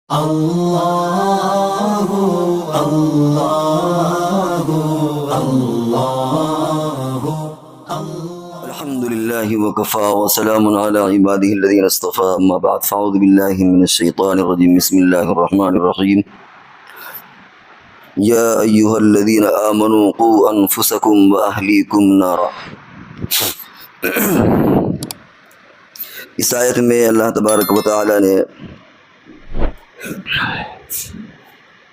اللہ اللہ اللہ الحمد لله وكفى وسلام على عباده الذين اصطفى اما بعد فاعوذ بالله من الشيطان الرجيم بسم الله الرحمن الرحيم يا ايها الذين امنوا قوا انفسكم واهليكم نارا۔ اس آیت میں اللہ تبارک و تعالی نے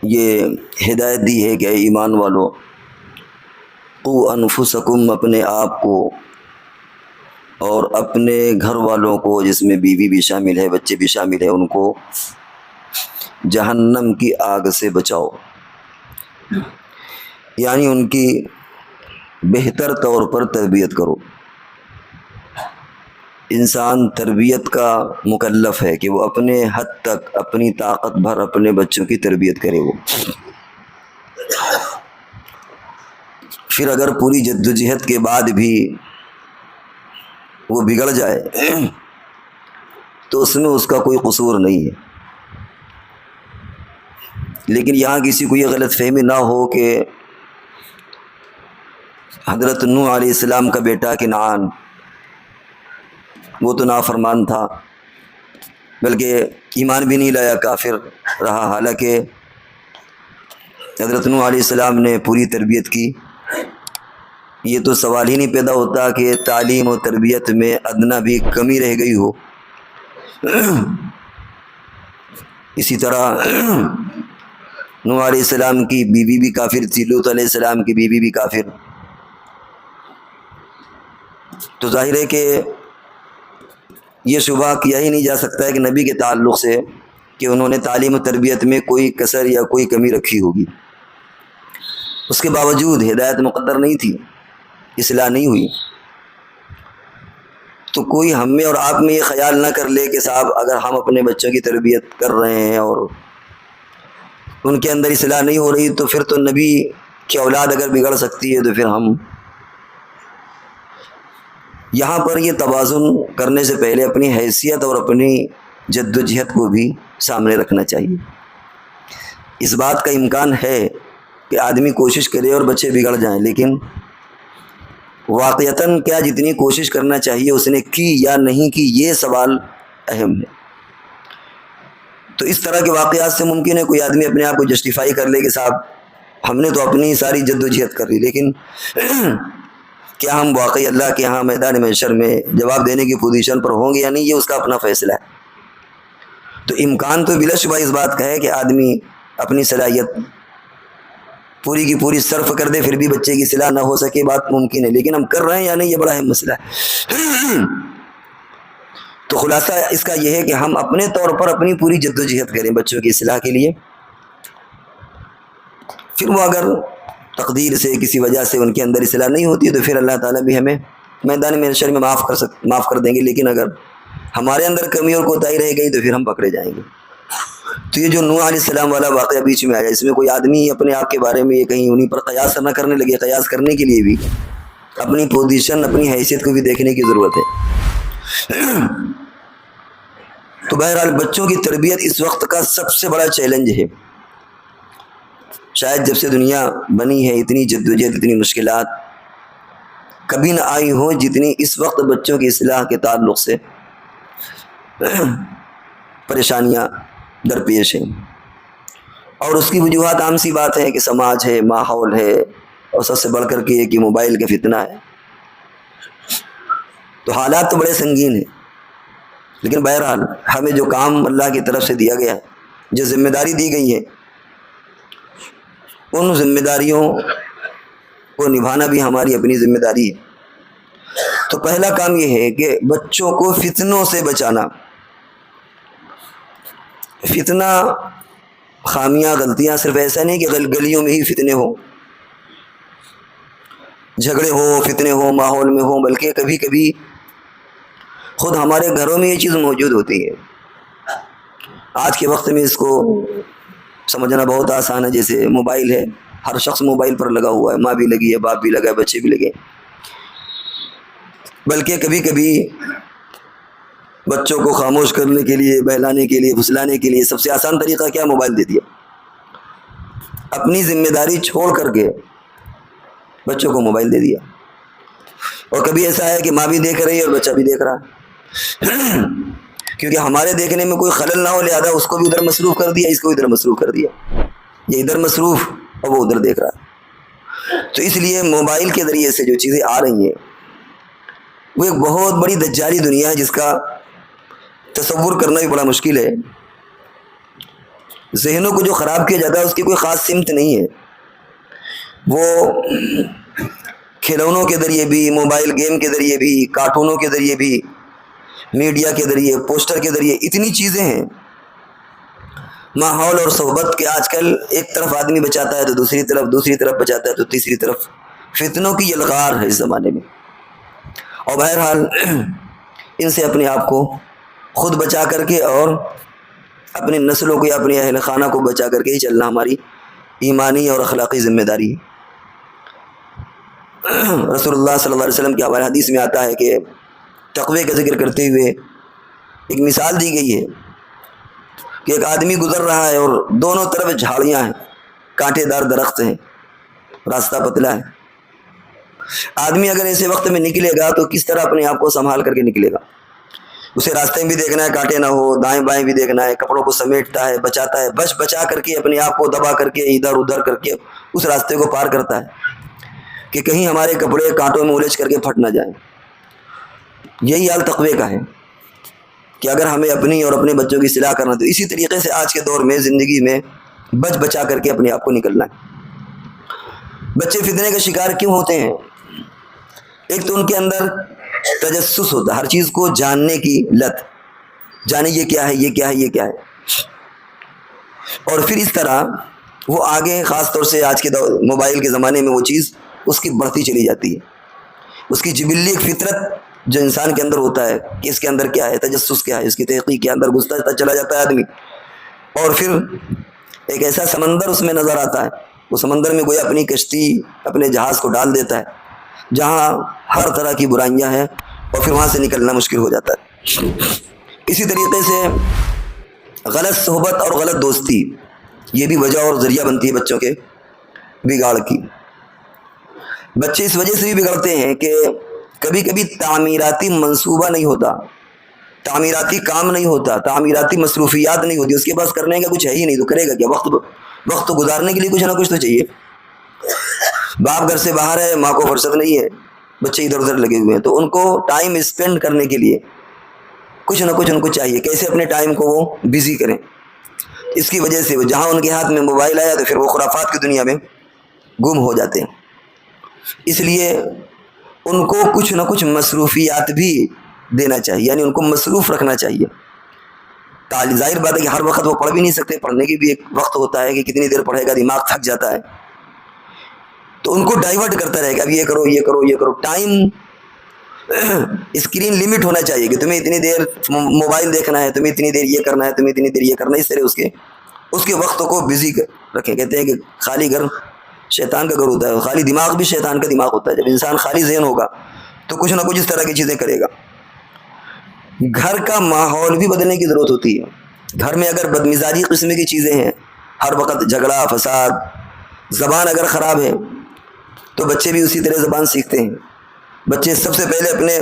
یہ ہدایت دی ہے کہ اے ایمان والو، قوا انفسکم، اپنے آپ کو اور اپنے گھر والوں کو، جس میں بیوی بھی شامل ہے، بچے بھی شامل ہیں، ان کو جہنم کی آگ سے بچاؤ، یعنی ان کی بہتر طور پر تربیت کرو۔ انسان تربیت کا مکلف ہے کہ وہ اپنے حد تک اپنی طاقت بھر اپنے بچوں کی تربیت کرے۔ وہ پھر اگر پوری جدوجہد کے بعد بھی وہ بگڑ جائے تو اس میں اس کا کوئی قصور نہیں ہے، لیکن یہاں کسی کو یہ غلط فہمی نہ ہو کہ حضرت نوح علیہ السلام کا بیٹا کنعان وہ تو نافرمان تھا، بلکہ ایمان بھی نہیں لایا، کافر رہا، حالانکہ حضرت نوح علیہ السلام نے پوری تربیت کی۔ یہ تو سوال ہی نہیں پیدا ہوتا کہ تعلیم و تربیت میں ادنا بھی کمی رہ گئی ہو۔ اسی طرح نوح علیہ السلام کی بیوی بھی کافر تھی، لوط علیہ السلام کی بیوی بھی کافر۔ تو ظاہر ہے کہ یہ شبہ کیا ہی نہیں جا سکتا ہے کہ نبی کے تعلق سے کہ انہوں نے تعلیم و تربیت میں کوئی کسر یا کوئی کمی رکھی ہوگی۔ اس کے باوجود ہدایت مقدر نہیں تھی، اصلاح نہیں ہوئی، تو کوئی ہم میں اور آپ میں یہ خیال نہ کر لے کہ صاحب اگر ہم اپنے بچوں کی تربیت کر رہے ہیں اور ان کے اندر اصلاح نہیں ہو رہی تو پھر تو نبی کی اولاد اگر بگڑ سکتی ہے تو پھر ہم۔ یہاں پر یہ توازن کرنے سے پہلے اپنی حیثیت اور اپنی جدوجہد کو بھی سامنے رکھنا چاہیے۔ اس بات کا امکان ہے کہ آدمی کوشش کرے اور بچے بگڑ جائیں، لیکن واقعتاً کیا جتنی کوشش کرنا چاہیے اس نے کی یا نہیں کی، یہ سوال اہم ہے۔ تو اس طرح کے واقعات سے ممکن ہے کوئی آدمی اپنے آپ کو جسٹیفائی کر لے کہ صاحب ہم نے تو اپنی ساری جدوجہد کر لی، لیکن کیا ہم واقعی اللہ کے ہاں میدان محشر میں جواب دینے کی پوزیشن پر ہوں گے یا نہیں، یہ اس کا اپنا فیصلہ ہے۔ تو امکان تو بلا شبہ اس بات کا ہے کہ آدمی اپنی صلاحیت پوری کی پوری صرف کر دے پھر بھی بچے کی اصلاح نہ ہو سکے، بات ممکن ہے، لیکن ہم کر رہے ہیں یا نہیں، یہ بڑا اہم مسئلہ ہے۔ تو خلاصہ اس کا یہ ہے کہ ہم اپنے طور پر اپنی پوری جدوجہد کریں بچوں کی اصلاح کے لیے، پھر وہ اگر تقدیر سے کسی وجہ سے ان کے اندر اصلاح نہیں ہوتی تو پھر اللہ تعالیٰ بھی ہمیں میدان محشر میں معاف کر دیں گے، لیکن اگر ہمارے اندر کمی اور کوتاہی رہ گئی تو پھر ہم پکڑے جائیں گے۔ تو یہ جو نوح علیہ السلام والا واقعہ بیچ میں آیا، اس میں کوئی آدمی اپنے آپ کے بارے میں یہ کہیں انہیں پر قیاس نہ کرنے لگے۔ قیاس کرنے کے لیے بھی اپنی پوزیشن، اپنی حیثیت کو بھی دیکھنے کی ضرورت ہے۔ تو بہرحال بچوں کی تربیت اس وقت کا سب سے بڑا چیلنج ہے۔ شاید جب سے دنیا بنی ہے اتنی جدوجہد، اتنی مشکلات کبھی نہ آئی ہوں جتنی اس وقت بچوں کی اصلاح کے تعلق سے پریشانیاں درپیش ہیں۔ اور اس کی وجوہات عام سی بات ہے کہ سماج ہے، ماحول ہے، اور سب سے بڑھ کر کے یہ کہ موبائل کا فتنہ ہے۔ تو حالات تو بڑے سنگین ہیں، لیکن بہرحال ہمیں جو کام اللہ کی طرف سے دیا گیا ہے، جو ذمہ داری دی گئی ہے، ان ذمہ داریوں کو نبھانا بھی ہماری اپنی ذمہ داری ہے۔ تو پہلا کام یہ ہے کہ بچوں کو فتنوں سے بچانا۔ فتنہ، خامیاں، غلطیاں صرف ایسا نہیں کہ گلیوں میں ہی فتنے ہوں، جھگڑے ہوں، فتنے ہوں، ماحول میں ہوں، بلکہ کبھی کبھی خود ہمارے گھروں میں یہ چیز موجود ہوتی ہے۔ آج کے وقت میں اس کو سمجھنا بہت آسان ہے، جیسے موبائل ہے، ہر شخص موبائل پر لگا ہوا ہے، ماں بھی لگی ہے، باپ بھی لگا ہے، بچے بھی لگے۔ بلکہ کبھی کبھی بچوں کو خاموش کرنے کے لیے، بہلانے کے لیے، پھسلانے کے لیے سب سے آسان طریقہ کیا؟ موبائل دے دیا. اپنی ذمہ داری چھوڑ کر کے بچوں کو موبائل دے دیا. اور کبھی ایسا ہے کہ ماں بھی دیکھ رہی ہے اور بچہ بھی دیکھ رہا ہے کیونکہ ہمارے دیکھنے میں کوئی خلل نہ ہو، لہذا اس کو بھی ادھر مصروف کر دیا، اس کو ادھر مصروف کر دیا. یہ ادھر مصروف اور وہ ادھر دیکھ رہا ہے. تو اس لیے موبائل کے ذریعے سے جو چیزیں آ رہی ہیں وہ ایک بہت بڑی دجالی دنیا ہے جس کا تصور کرنا بھی بڑا مشکل ہے. ذہنوں کو جو خراب کیا جاتا ہے اس کی کوئی خاص سمت نہیں ہے. وہ کھلونوں کے ذریعے بھی، موبائل گیم کے ذریعے بھی، کارٹونوں کے ذریعے بھی، میڈیا کے ذریعے، پوسٹر کے ذریعے، اتنی چیزیں ہیں. ماحول اور صحبت کے آج کل ایک طرف آدمی بچاتا ہے تو دوسری طرف بچاتا ہے تو تیسری طرف. فتنوں کی یلغار ہے اس زمانے میں. اور بہرحال ان سے اپنے آپ کو خود بچا کر کے اور اپنی نسلوں کو یا اپنی اہل خانہ کو بچا کر کے ہی چلنا ہماری ایمانی اور اخلاقی ذمہ داری ہے. رسول اللہ صلی اللہ علیہ وسلم کی ہمارے حدیث میں آتا ہے کہ تقوی کا ذکر کرتے ہوئے ایک مثال دی گئی ہے کہ ایک آدمی گزر رہا ہے اور دونوں طرف جھاڑیاں ہیں، کانٹے دار درخت ہیں، راستہ پتلا ہے. آدمی اگر ایسے وقت میں نکلے گا تو کس طرح اپنے آپ کو سنبھال کر کے نکلے گا؟ اسے راستے میں بھی دیکھنا ہے کانٹے نہ ہو، دائیں بائیں بھی دیکھنا ہے، کپڑوں کو سمیٹتا ہے، بچاتا ہے، بچا کر کے اپنے آپ کو دبا کر کے ادھر ادھر کر کے اس راستے کو پار کرتا ہے کہ کہیں ہمارے کپڑے کانٹوں میں الجھ کر کے پھٹ نہ جائیں. یہی حال تقوی کا ہے کہ اگر ہمیں اپنی اور اپنے بچوں کی اصلاح کرنا تو اسی طریقے سے آج کے دور میں زندگی میں بچا کر کے اپنے آپ کو نکلنا ہے. بچے فتنے کا شکار کیوں ہوتے ہیں؟ ایک تو ان کے اندر تجسس ہوتا ہے، ہر چیز کو جاننے کی لت، جانے یہ کیا ہے، یہ کیا ہے، یہ کیا ہے. اور پھر اس طرح وہ آگے خاص طور سے آج کے موبائل کے زمانے میں وہ چیز اس کی بڑھتی چلی جاتی ہے. اس کی جبلی ایک فطرت جو انسان کے اندر ہوتا ہے کہ اس کے اندر کیا ہے، تجسس کیا ہے، اس کی تحقیق کے اندر گھستا چلا جاتا ہے آدمی. اور پھر ایک ایسا سمندر اس میں نظر آتا ہے، وہ سمندر میں گویا اپنی کشتی، اپنے جہاز کو ڈال دیتا ہے جہاں ہر طرح کی برائیاں ہیں اور پھر وہاں سے نکلنا مشکل ہو جاتا ہے. اسی طریقے سے غلط صحبت اور غلط دوستی یہ بھی وجہ اور ذریعہ بنتی ہے بچوں کے بگاڑ کی. بچے اس وجہ سے بھی بگڑتے ہیں کہ کبھی کبھی تعمیراتی منصوبہ نہیں ہوتا، تعمیراتی کام نہیں ہوتا، تعمیراتی مصروفیات نہیں ہوتی، اس کے پاس کرنے کا کچھ ہے ہی نہیں تو کرے گا کیا؟ وقت گزارنے کے لیے کچھ نہ کچھ تو چاہیے. باپ گھر سے باہر ہے، ماں کو فرصت نہیں ہے، بچے ادھر ادھر لگے ہوئے ہیں، تو ان کو ٹائم اسپینڈ کرنے کے لیے کچھ نہ کچھ ان کو چاہیے، کیسے اپنے ٹائم کو وہ بزی کریں. اس کی وجہ سے جہاں ان کے ہاتھ میں موبائل آیا تو پھر وہ خرافات کی دنیا میں گم ہو جاتے ہیں. اس لیے ان کو کچھ نہ کچھ مصروفیات بھی دینا چاہیے، یعنی ان کو مصروف رکھنا چاہیے. ظاہر بات ہے کہ ہر وقت وہ پڑھ بھی نہیں سکتے، پڑھنے کی بھی ایک وقت ہوتا ہے کہ کتنی دیر پڑھے گا، دماغ تھک جاتا ہے. تو ان کو ڈائیورٹ کرتا رہے گا، اب یہ کرو یہ کرو یہ کرو. ٹائم اسکرین لمٹ ہونا چاہیے کہ تمہیں اتنی دیر موبائل دیکھنا ہے، تمہیں اتنی دیر یہ کرنا ہے، تمہیں اتنی دیر یہ کرنا ہے. اس طرح اس کے وقت کو بزی رکھیں. کہتے ہیں کہ خالی گھر شیطان کا گھر ہوتا ہے، خالی دماغ بھی شیطان کا دماغ ہوتا ہے. جب انسان خالی ذہن ہوگا تو کچھ نہ کچھ اس طرح کی چیزیں کرے گا. گھر کا ماحول بھی بدلنے کی ضرورت ہوتی ہے. گھر میں اگر بدمزاجی قسم کی چیزیں ہیں، ہر وقت جھگڑا فساد، زبان اگر خراب ہے تو بچے بھی اسی طرح زبان سیکھتے ہیں. بچے سب سے پہلے اپنے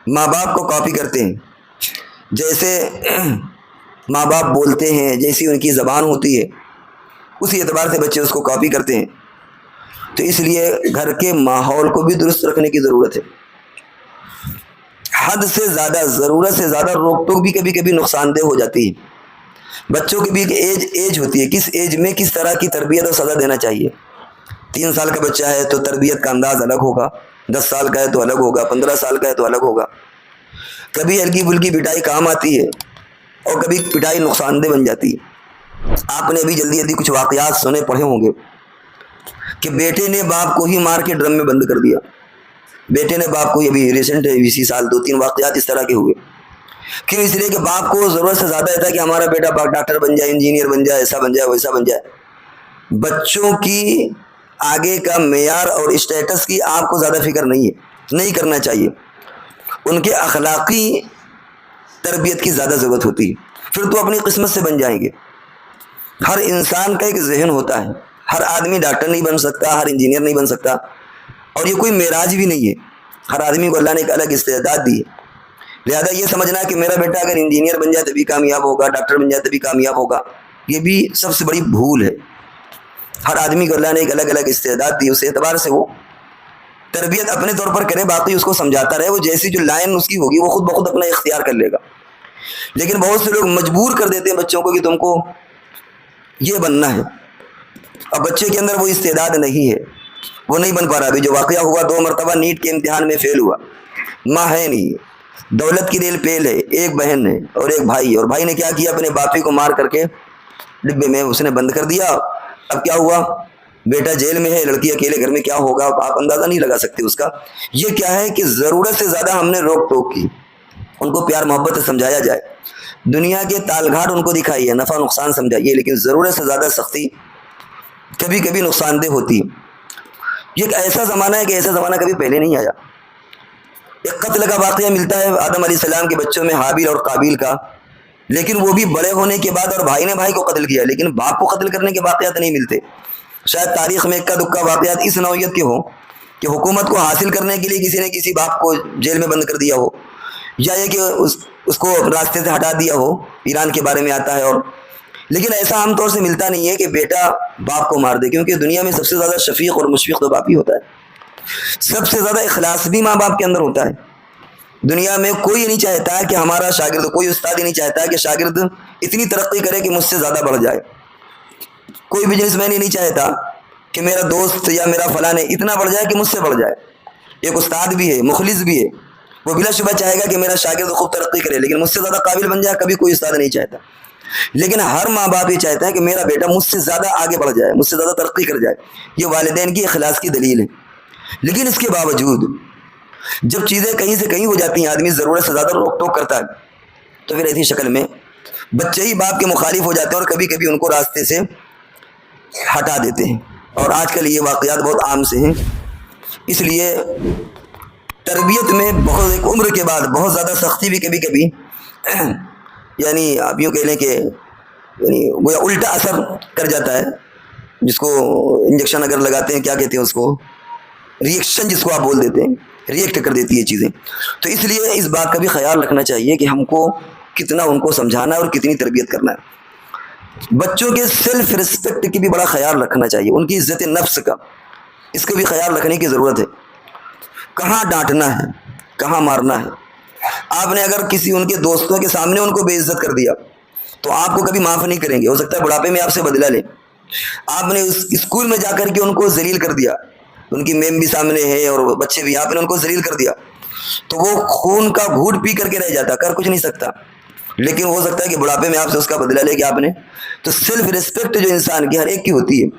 ماں باپ کو کاپی کرتے ہیں، جیسے ماں باپ بولتے ہیں، جیسی ان کی زبان ہوتی ہے اسی اعتبار سے بچے اس کو کاپی کرتے ہیں. تو اس لیے گھر کے ماحول کو بھی درست رکھنے کی ضرورت ہے. حد سے زیادہ، ضرورت سے زیادہ روک ٹوک بھی کبھی کبھی نقصان دہ ہو جاتی ہے. بچوں کی بھی ایک ایج ہوتی ہے، کس ایج میں کس طرح کی تربیت اور سزا دینا چاہیے. 3 سال کا بچہ ہے تو تربیت کا انداز الگ ہوگا، 10 سال کا ہے تو الگ ہوگا، 15 سال کا ہے تو الگ ہوگا. کبھی ہلکی پھلکی پٹائی کام آتی ہے اور کبھی پٹائی نقصان دہ بن جاتی ہے. آپ نے ابھی جلدی کچھ واقعات سنے پڑھے ہوں گے کہ بیٹے نے باپ کو ہی مار کے ڈرم میں بند کر دیا. بیٹے نے باپ کو، یہ بھی ریسنٹ ہے، اسی سال 2-3 واقعات اس طرح کے ہوئے. کیوں؟ اس لیے کہ باپ کو ضرورت سے زیادہ تھا کہ ہمارا بیٹا ڈاکٹر بن جائے، انجینئر بن جائے، ایسا بن جائے، ویسا بن جائے. بچوں کی آگے کا معیار اور اسٹیٹس کی آپ کو زیادہ فکر نہیں ہے، نہیں کرنا چاہیے. ان کے اخلاقی تربیت کی زیادہ ضرورت ہوتی ہے. پھر تو اپنی قسمت سے بن جائیں گے. ہر انسان کا ایک ذہن ہوتا ہے. ہر آدمی ڈاکٹر نہیں بن سکتا, ہر انجینئر نہیں بن سکتا, اور یہ کوئی معراج بھی نہیں ہے. ہر آدمی کو اللہ نے ایک الگ استعداد دی ہے. لہذا یہ سمجھنا کہ میرا بیٹا اگر انجینئر بن جائے تبھی کامیاب ہوگا, ڈاکٹر بن جائے تبھی کامیاب ہوگا, یہ بھی سب سے بڑی بھول ہے. ہر آدمی کو اللہ نے ایک الگ الگ استعداد دی, اس اعتبار سے وہ تربیت اپنے طور پر کرے, باقی اس کو سمجھاتا رہے. وہ جیسی جو لائن اس کی ہوگی وہ خود بخود اپنا اختیار کر لے گا. لیکن بہت سے لوگ مجبور کر دیتے ہیں بچوں کو کہ تم کو یہ بننا ہے, اور بچے کے اندر وہ استعداد نہیں ہے, وہ نہیں بن پا رہا. ابھی جو واقعہ ہوا, 2 مرتبہ نیٹ کے امتحان میں فیل ہوا. ماں ہے نہیں, دولت کی ریل پیل ہے, ایک بہن ہے اور ایک بھائی, اور بھائی نے کیا کیا, اپنے باپی کو مار کر کے ڈبے میں اس نے بند کر دیا. اب کیا ہوا, بیٹا جیل میں ہے, لڑکی اکیلے گھر میں, کیا ہوگا آپ اندازہ نہیں لگا سکتے اس کا. یہ کیا ہے کہ ضرورت سے زیادہ ہم نے روک ٹوک کی. ان کو پیار محبت سے سمجھایا جائے, دنیا کے تال گھاٹ ان کو دکھائیے, نفع نقصان سمجھائیے, لیکن ضرورت سے زیادہ سختی کبھی کبھی نقصان دہ ہوتی ہے. یہ ایک ایسا زمانہ ہے کہ ایسا زمانہ کبھی پہلے نہیں آیا. ایک قتل کا واقعہ ملتا ہے آدم علیہ السلام کے بچوں میں, حابیل اور قابیل کا, لیکن وہ بھی بڑے ہونے کے بعد, اور بھائی نے بھائی کو قتل کیا, لیکن باپ کو قتل کرنے کے واقعات نہیں ملتے. شاید تاریخ میں اکا دکا واقعات اس نوعیت کے ہوں کہ حکومت کو حاصل کرنے کے لیے کسی نے کسی باپ کو جیل میں بند کر دیا ہو, یا یہ کہ اس کو راستے سے ہٹا دیا ہو. ایران کے بارے میں آتا ہے. اور لیکن ایسا عام طور سے ملتا نہیں ہے کہ بیٹا باپ کو مار دے, کیونکہ دنیا میں سب سے زیادہ شفیق اور مشفق تو باپ ہی ہوتا ہے. سب سے زیادہ اخلاص بھی ماں باپ کے اندر ہوتا ہے. دنیا میں کوئی نہیں چاہتا ہے کہ ہمارا شاگرد, کوئی استاد ہی نہیں چاہتا ہے کہ شاگرد اتنی ترقی کرے کہ مجھ سے زیادہ بڑھ جائے. کوئی بزنس مین ہی نہیں چاہتا کہ میرا دوست یا میرا فلاں اتنا بڑھ جائے کہ مجھ سے بڑھ جائے. ایک استاد بھی ہے, مخلص بھی ہے, وہ بلا شبہ چاہے گا کہ میرا شاگرد خوب ترقی کرے, لیکن مجھ سے زیادہ قابل بن جائے. کبھی کوئی استاد نہیں چاہتا. لیکن ہر ماں باپ یہ چاہتا ہے کہ میرا بیٹا مجھ سے زیادہ آگے بڑھ جائے, مجھ سے زیادہ ترقی کر جائے. یہ والدین کی اخلاص کی دلیل ہے. لیکن اس کے باوجود جب چیزیں کہیں سے کہیں ہو جاتی ہیں, آدمی ضرورت سے زیادہ روک ٹوک کرتا ہے, تو پھر ایسی شکل میں بچے ہی باپ کے مخالف ہو جاتے ہیں, اور کبھی کبھی ان کو راستے سے ہٹا دیتے ہیں. اور آج کل یہ واقعات بہت عام سے ہیں. اس لیے تربیت میں بہت ایک عمر کے بعد بہت زیادہ سختی بھی کبھی کبھی یعنی آپ یوں کہہ لیں کہ یعنی وہ الٹا اثر کر جاتا ہے, جس کو انجیکشن اگر لگاتے ہیں, کیا کہتے ہیں اس کو, ریئیکشن جس کو آپ بول دیتے ہیں, ریئیکٹ کر دیتی ہے چیزیں. تو اس لیے اس بات کا بھی خیال رکھنا چاہیے کہ ہم کو کتنا ان کو سمجھانا ہے اور کتنی تربیت کرنا ہے. بچوں کے سیلف ریسپیکٹ کی بھی بڑا خیال رکھنا چاہیے, ان کی عزت نفس کا, اس کا بھی خیال رکھنے کی ضرورت ہے. کہاں ڈانٹنا ہے, کہاں مارنا ہے. آپ نے اگر کسی ان کے دوستوں کے سامنے ان کو بے عزت کر دیا تو آپ کو کبھی معاف نہیں کریں گے. ہو سکتا ہے بڑھاپے میں آپ سے بدلہ لیں. آپ نے اس اسکول میں جا کر کے ان کو ذلیل کر دیا, ان کی میم بھی سامنے ہے اور بچے بھی, آپ نے ان کو ذلیل کر دیا, تو وہ خون کا گھوٹ پی کر کے رہ جاتا, کر کچھ نہیں سکتا. لیکن ہو سکتا ہے کہ بڑھاپے میں آپ سے اس کا بدلہ لے کے آپ نے. تو سیلف ریسپیکٹ جو انسان کی ہر ایک کی ہوتی ہے,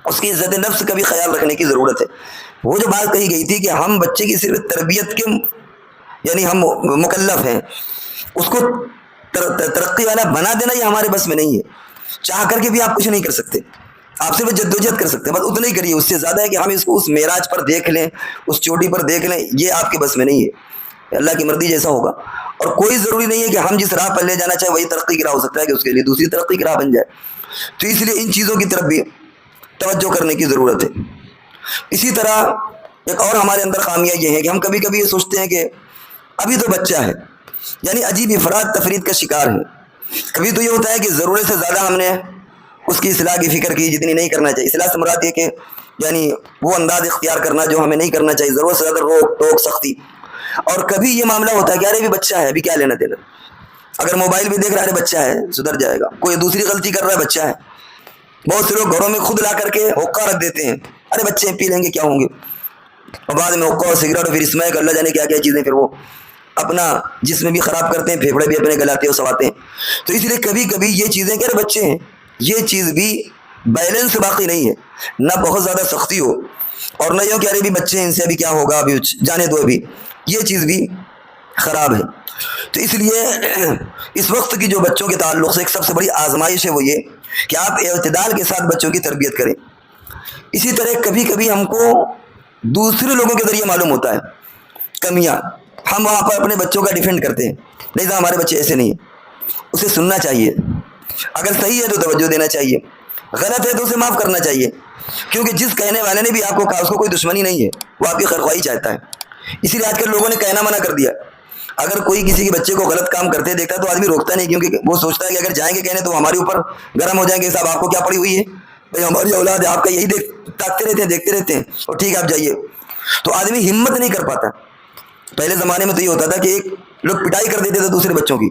اس کی عزت نفس کا بھی خیال رکھنے کی ضرورت ہے. وہ جو بات کہی گئی تھی کہ ہم بچے کی صرف تربیت کے یعنی ہم مکلف ہیں, اس کو ترقی والا بنا دینا یہ ہمارے بس میں نہیں ہے. چاہ کر کے بھی آپ کچھ نہیں کر سکتے, آپ صرف جدوجہد کر سکتے ہیں, بس اتنا ہی کریے. اس سے زیادہ ہے کہ ہم اس کو اس معراج پر دیکھ لیں, اس چوٹی پر دیکھ لیں, یہ آپ کے بس میں نہیں ہے. اللہ کی مرضی جیسا ہوگا. اور کوئی ضروری نہیں ہے کہ ہم جس راہ پر لے جانا چاہے وہی ترقی کی راہ ہو سکتا ہے کہ اس کے لیے دوسری ترقی کی راہ بن جائے. تو اس لیے ان چیزوں کی طرف بھی توجہ کرنے کی ضرورت ہے. اسی طرح ایک اور ہمارے اندر خامیاں یہ ہے کہ ہم کبھی کبھی یہ سوچتے ہیں کہ ابھی تو بچہ ہے, یعنی عجیب افراد تفرید کا شکار ہے. کبھی تو یہ ہوتا ہے کہ ضرورت سے زیادہ ہم نے اس کی اصلاح کی فکر کی جتنی نہیں کرنا چاہیے. اصلاح سے مراد یہ کہ یعنی وہ انداز اختیار کرنا جو ہمیں نہیں کرنا چاہیے, ضرورت سے زیادہ روک ٹوک سختی. اور کبھی یہ معاملہ ہوتا ہے کہ ارے بھی بچہ ہے, ابھی کیا لینا دینا, اگر موبائل بھی دیکھ رہا ہے ارے بچہ ہے سدھر جائے گا, کوئی دوسری غلطی کر رہا ہے بچہ ہے. بہت سے لوگ گھروں میں خود لا کر کے حقہ رکھ دیتے ہیں, ارے بچے پی لیں گے کیا ہوں گے, اور بعد میں حقہ اور سگریٹ اور پھر اسمیک اللہ جانے کیا کیا چیزیں, پھر وہ اپنا جسم بھی خراب کرتے ہیں, پھیپھڑے بھی اپنے گلاتے اور سواتے ہیں. تو اس لیے کبھی کبھی یہ چیزیں کہ ارے بچے ہیں, یہ چیز بھی بیلنس باقی نہیں ہے. نہ بہت زیادہ سختی ہو اور نہ یوں کہ ارے بھی بچے ہیں ان سے ابھی کیا ہوگا, ابھی جانے دو, ابھی یہ چیز بھی خراب ہے. تو اس لیے اس وقت کی جو بچوں کے تعلق سے ایک سب سے بڑی آزمائش ہے وہ یہ کہ آپ اعتدال کے ساتھ بچوں کی تربیت کریں. اسی طرح کبھی کبھی ہم کو دوسرے لوگوں کے ذریعے معلوم ہوتا ہے کمیاں, ہم وہاں پر اپنے بچوں کا ڈیفینڈ کرتے ہیں، نہیں صاحب ہمارے بچے ایسے نہیں ہیں، اسے سننا چاہیے، اگر صحیح ہے تو توجہ دینا چاہیے، غلط ہے تو اسے معاف کرنا چاہیے، کیونکہ جس کہنے والے نے بھی آپ کو کہا اس کو کوئی دشمنی نہیں ہے، وہ آپ کی خیرخواہی چاہتا ہے۔ اسی لیے آج کل لوگوں نے کہنا منع کر دیا، اگر کوئی کسی کے بچے کو غلط کام کرتے دیکھتا تو آدمی روکتا نہیں، کیونکہ وہ سوچتا ہے کہ اگر جائیں گے کہنے تو ہمارے اوپر گرم ہو جائیں گے، صاحب آپ کو کیا پڑی ہوئی ہے بھائی، ہماری اولاد ہے، آپ کا یہی تاکتے رہتے ہیں، دیکھتے رہتے ہیں، اور ٹھیک ہے آپ جائیے، تو آدمی ہمت نہیں کر پاتا۔ پہلے زمانے میں تو یہ ہوتا تھا کہ ایک لوگ پٹائی کر دیتے تھے دوسرے بچوں کی،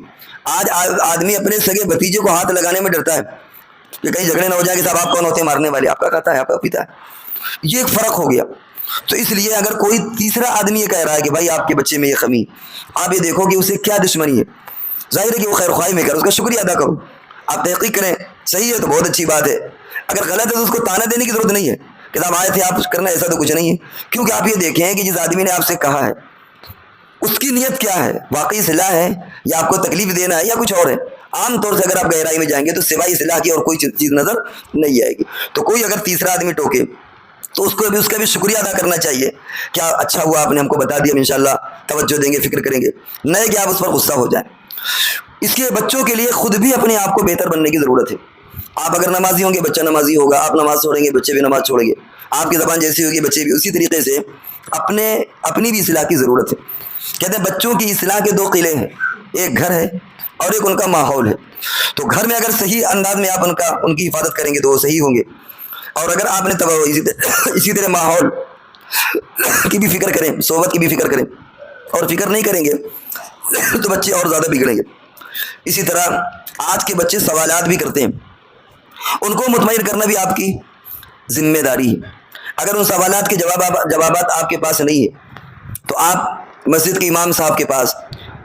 آج آدمی اپنے سگے بھتیجے کو ہاتھ لگانے میں ڈرتا ہے کہ کہیں جھگڑے نہ ہو جائے کہ صاحب آپ کون ہوتے ہیں مارنے والے، آپ کا کہتا ہے، آپ کا پیتا ہے، یہ ایک فرق ہو گیا۔ تو اس لیے اگر کوئی تیسرا آدمی یہ کہہ رہا ہے کہ بھائی آپ کے بچے میں یہ خمی، آپ یہ دیکھو کہ اسے کیا دشمنی ہے، ظاہر ہے کہ وہ خیر خواہی میں کرو، اس کا شکریہ ادا کرو، آپ تحقیق کریں، صحیح ہے تو بہت اچھی بات ہے، اگر غلط ہے تو اس کو تانا دینے کی ضرورت نہیں ہے کہ صاحب آئے تھے آپ کرنا، ایسا تو کچھ نہیں ہے، کیونکہ آپ یہ دیکھیں کہ جس آدمی نے آپ سے کہا ہے اس کی نیت کیا ہے، واقعی اصلاح ہے یا آپ کو تکلیف دینا ہے یا کچھ اور ہے۔ عام طور سے اگر آپ گہرائی میں جائیں گے تو سوائے اصلاح کی اور کوئی چیز نظر نہیں آئے گی۔ تو کوئی اگر تیسرا آدمی ٹوکے تو اس کا بھی شکریہ ادا کرنا چاہیے، کیا اچھا ہوا آپ نے ہم کو بتا دیا، ہم انشاءاللہ توجہ دیں گے، فکر کریں گے، نہیں کہ آپ اس پر غصہ ہو جائیں۔ اس کے بچوں کے لیے خود بھی اپنے آپ کو بہتر بننے کی ضرورت ہے۔ آپ اگر نمازی ہوں گے بچہ نمازی ہوگا، آپ نماز چھوڑیں گے بچے بھی نماز چھوڑیں گے، آپ کی زبان جیسی ہوگی بچے بھی اسی طریقے سے۔ اپنی بھی اصلاح کی ضرورت ہے۔ کہتے ہیں بچوں کی اصلاح کے دو قلعے ہیں، ایک گھر ہے اور ایک ان کا ماحول ہے۔ تو گھر میں اگر صحیح انداز میں آپ ان کی حفاظت کریں گے تو وہ صحیح ہوں گے، اور اگر آپ نے اسی طرح ماحول کی بھی فکر کریں، صحبت کی بھی فکر کریں، اور فکر نہیں کریں گے تو بچے اور زیادہ بگڑیں گے۔ اسی طرح آج کے بچے سوالات بھی کرتے ہیں، ان کو مطمئن کرنا بھی آپ کی ذمہ داری ہے۔ اگر ان سوالات کے جوابات آپ کے پاس نہیں ہے تو آپ مسجد کے امام صاحب کے پاس،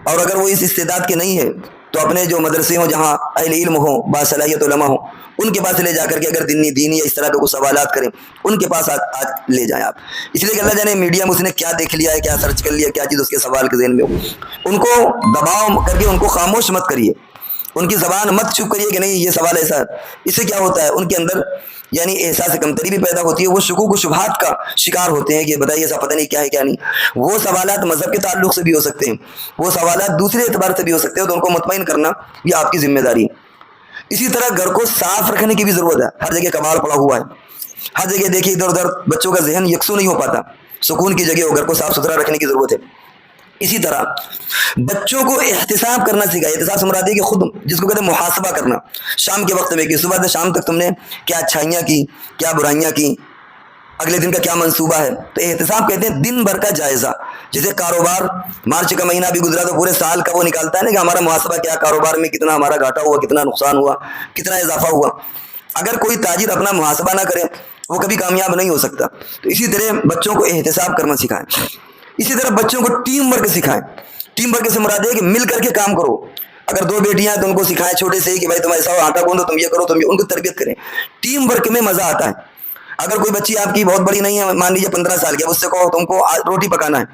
اور اگر وہ اس استعداد کے نہیں ہے تو اپنے جو مدرسے ہوں جہاں اہل علم ہوں، باصلاحیت علماء ہوں، ان کے پاس لے جا کر کے اگر دینی یا اس طرح کے کچھ سوالات کریں ان کے پاس آج لے جائیں آپ، اس لیے کہ اللہ جانے میڈیا میں اس نے کیا دیکھ لیا ہے، کیا سرچ کر لیا، کیا چیز اس کے سوال کے ذہن میں ہو، ان کو دباؤ کر کے ان کو خاموش مت کریے، ان کی زبان مت چپ کریے کہ نہیں یہ سوال ایسا ہے۔ اس سے کیا ہوتا ہے، ان کے اندر یعنی احساس کمتری بھی پیدا ہوتی ہے، وہ شکوک و شبہات کا شکار ہوتے ہیں کہ بتائیے ایسا پتہ نہیں کیا ہے کیا نہیں۔ وہ سوالات مذہب کے تعلق سے بھی ہو سکتے ہیں، وہ سوالات دوسرے اعتبار سے بھی ہو سکتے ہیں، تو ان کو مطمئن کرنا یہ آپ کی ذمہ داری ہے۔ اسی طرح گھر کو صاف رکھنے کی بھی ضرورت ہے، ہر جگہ کباڑ پڑا ہوا ہے، ہر جگہ دیکھیے ادھر ادھر بچوں کا ذہن یکسو نہیں ہو پاتا، سکون کی جگہ ہو، گھر کو صاف ستھرا رکھنے کی ضرورت ہے۔ اسی طرح بچوں کو احتساب کرنا سکھائے، احتساب سے مراد ہے کہ خود جس کو کہتے ہیں محاسبہ کرنا، شام کے وقت میں کہ صبح سے شام تک تم نے کیا اچھائیاں کی، کیا برائیاں کی، اگلے دن کا کیا منصوبہ ہے۔ تو احتساب کہتے ہیں دن بھر کا جائزہ، جیسے کاروبار مارچ کا مہینہ بھی گزرا تو پورے سال کا وہ نکالتا ہے نا کہ ہمارا محاسبہ کیا، کاروبار میں کتنا ہمارا گھاٹا ہوا، کتنا نقصان ہوا، کتنا اضافہ ہوا۔ اگر کوئی تاجر اپنا محاسبہ نہ کرے وہ کبھی کامیاب نہیں ہو سکتا۔ تو اسی طرح بچوں کو احتساب کرنا سکھائیں۔ اسی طرح بچوں کو ٹیم ورک سکھائیں۔ ٹیم ورک سے مراد ہے کہ مل کر کے کام کرو۔ اگر دو بیٹیاں ہیں تو ان کو سکھائیں چھوٹے سے ہی کہ بھائی تم ایسا ہو، آٹا گوندو، تم یہ کرو، تم یہ، ان کو تربیت کریں۔ ٹیم ورک میں مزہ آتا ہے۔ اگر کوئی بچی آپ کی بہت بڑی نہیں ہے، مان لیجیے 15 سال کی، اب اس سے کہو تم کو روٹی پکانا ہے،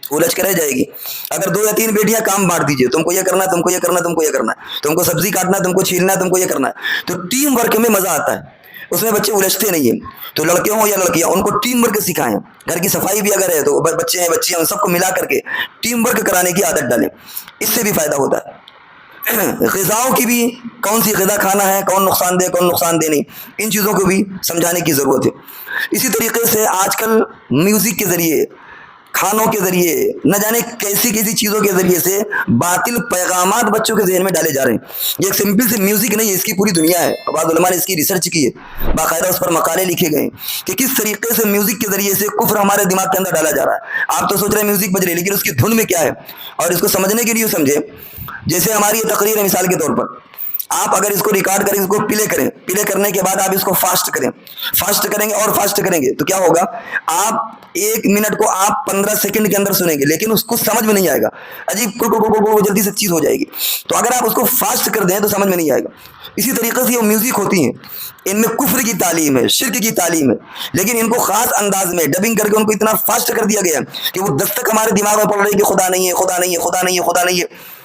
وہ لچ کر رہ جائے گی۔ اگر 2 یا 3 بیٹیاں کام بانٹ دیجیے، تم کو یہ کرنا ہے، تم کو یہ کرنا ہے، تم کو یہ کرنا ہے، تم کو سبزی کاٹنا ہے، تم کو چھیلنا ہے، تم کو یہ کرنا ہے، تو ٹیم ورک میں مزہ آتا ہے، اس میں بچے الجھتے نہیں ہیں۔ تو لڑکے ہوں یا لڑکیاں، ان کو ٹیم ورک سکھائیں۔ گھر کی صفائی بھی اگر ہے تو بچے ہیں بچیاں، ان سب کو ملا کر کے ٹیم ورک کرانے کی عادت ڈالیں، اس سے بھی فائدہ ہوتا ہے۔ غذاؤں کی بھی، کون سی غذا کھانا ہے، کون نقصان دہ کون نقصان دہ نہیں، ان چیزوں کو بھی سمجھانے کی ضرورت ہے۔ اسی طریقے سے آج کل میوزک کے ذریعے، کھانوں کے ذریعے، نہ جانے کیسی کیسی چیزوں کے ذریعے سے باطل پیغامات بچوں کے ذہن میں ڈالے جا رہے ہیں۔ یہ ایک سمپل سے میوزک نہیں ہے، اس کی پوری دنیا ہے، بعض علماء نے اس کی ریسرچ کی ہے، باقاعدہ اس پر مقالے لکھے گئے کہ کس طریقے سے میوزک کے ذریعے سے کفر ہمارے دماغ کے اندر ڈالا جا رہا ہے۔ آپ تو سوچ رہے ہیں میوزک بج رہی ہے، لیکن اس کی دھن میں کیا ہے، اور اس کو سمجھنے کے لیے سمجھے۔ جیسے ہماری یہ تقریر ہے مثال کے طور پر، آپ اگر اس کو ریکارڈ کریں، اس کو پلے کریں، پلے کرنے کے بعد آپ اس کو فاسٹ کریں، فاسٹ کریں گے اور فاسٹ کریں گے تو کیا ہوگا، آپ 1 منٹ کو آپ 15 سیکنڈ کے اندر سنیں گے، لیکن اس کو سمجھ میں نہیں آئے گا، عجیب جلدی سے چیز ہو جائے گی۔ تو اگر آپ اس کو فاسٹ کر دیں تو سمجھ میں نہیں آئے گا۔ اسی طریقے سے یہ میوزک ہوتی ہیں، ان میں کفر کی تعلیم ہے، شرک کی تعلیم ہے، لیکن ان کو خاص انداز میں ڈبنگ کر کے ان کو اتنا فاسٹ کر دیا گیا کہ وہ دستک ہمارے دماغ میں پڑ رہی ہے کہ خدا نہیں ہے، خدا نہیں ہے، خدا نہیں ہے، خدا نہیں ہے،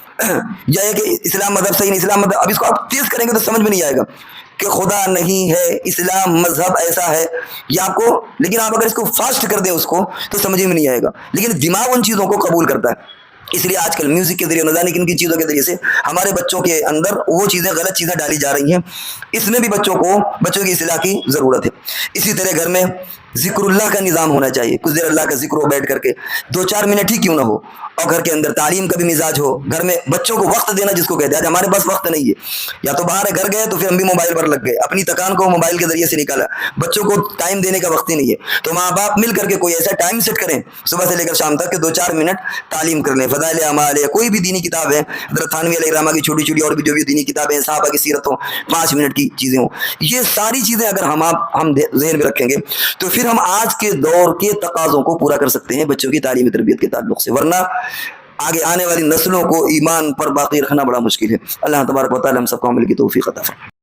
یا ہے کہ اسلام مذہب صحیح نہیں، اسلام مذہب، اب اس کو آپ تیز کریں گے تو سمجھ میں نہیں آئے گا کہ خدا نہیں ہے، اسلام مذہب ایسا ہے، یہ آپ کو، لیکن آپ اگر اس کو فاسٹ کر دیں اس کو تو سمجھ میں نہیں آئے گا، لیکن دماغ ان چیزوں کو قبول کرتا ہے۔ اس لیے آج کل میوزک کے ذریعے نہ جانے کن کن چیزوں کے ذریعے سے ہمارے بچوں کے اندر وہ چیزیں غلط چیزیں ڈالی جا رہی ہیں. اس میں بھی بچوں کی اصلاح کی ضرورت ہے. اسی طرح گھر میں ذکر اللہ کا نظام ہونا چاہیے. کچھ دیر اللہ کا ذکر ہو بیٹھ کر کے 2-4 منٹ ہی کیوں نہ ہو. اور گھر کے اندر تعلیم کا بھی مزاج ہو. گھر میں بچوں کو وقت دینا جس کو کہتے ہیں. آج ہمارے پاس وقت نہیں ہے, یا تو باہر گھر گئے تو پھر ہم بھی موبائل پر لگ گئے, اپنی تکان کو موبائل کے ذریعے سے نکالا. بچوں کو ٹائم دینے کا وقت ہی نہیں ہے. تو ماں باپ مل کر کے کوئی ایسا ٹائم سیٹ کریں صبح سے لے کر شام تک کہ 2-4 منٹ تعلیم کر لیں. فضائل اعمال ہے, کوئی بھی دینی کتاب ہے, حضرت تھانوی علیہ الرحمہ کی چھوٹی چھوٹی اور بھی جو بھی دینی کتابیں ہیں, صحابہ کی سیرت ہو, 5 منٹ کی چیزیں ہوں. یہ ساری چیزیں اگر ہم ذہن میں رکھیں گے تو پھر ہم آج کے دور کے تقاضوں کو پورا کر سکتے ہیں بچوں کی تعلیمی تربیت کے تعلق سے. ورنہ آگے آنے والی نسلوں کو ایمان پر باقی رکھنا بڑا مشکل ہے. اللہ تبارک و تعالی ہم سب کو عمل کی توفیق عطا فرمائے.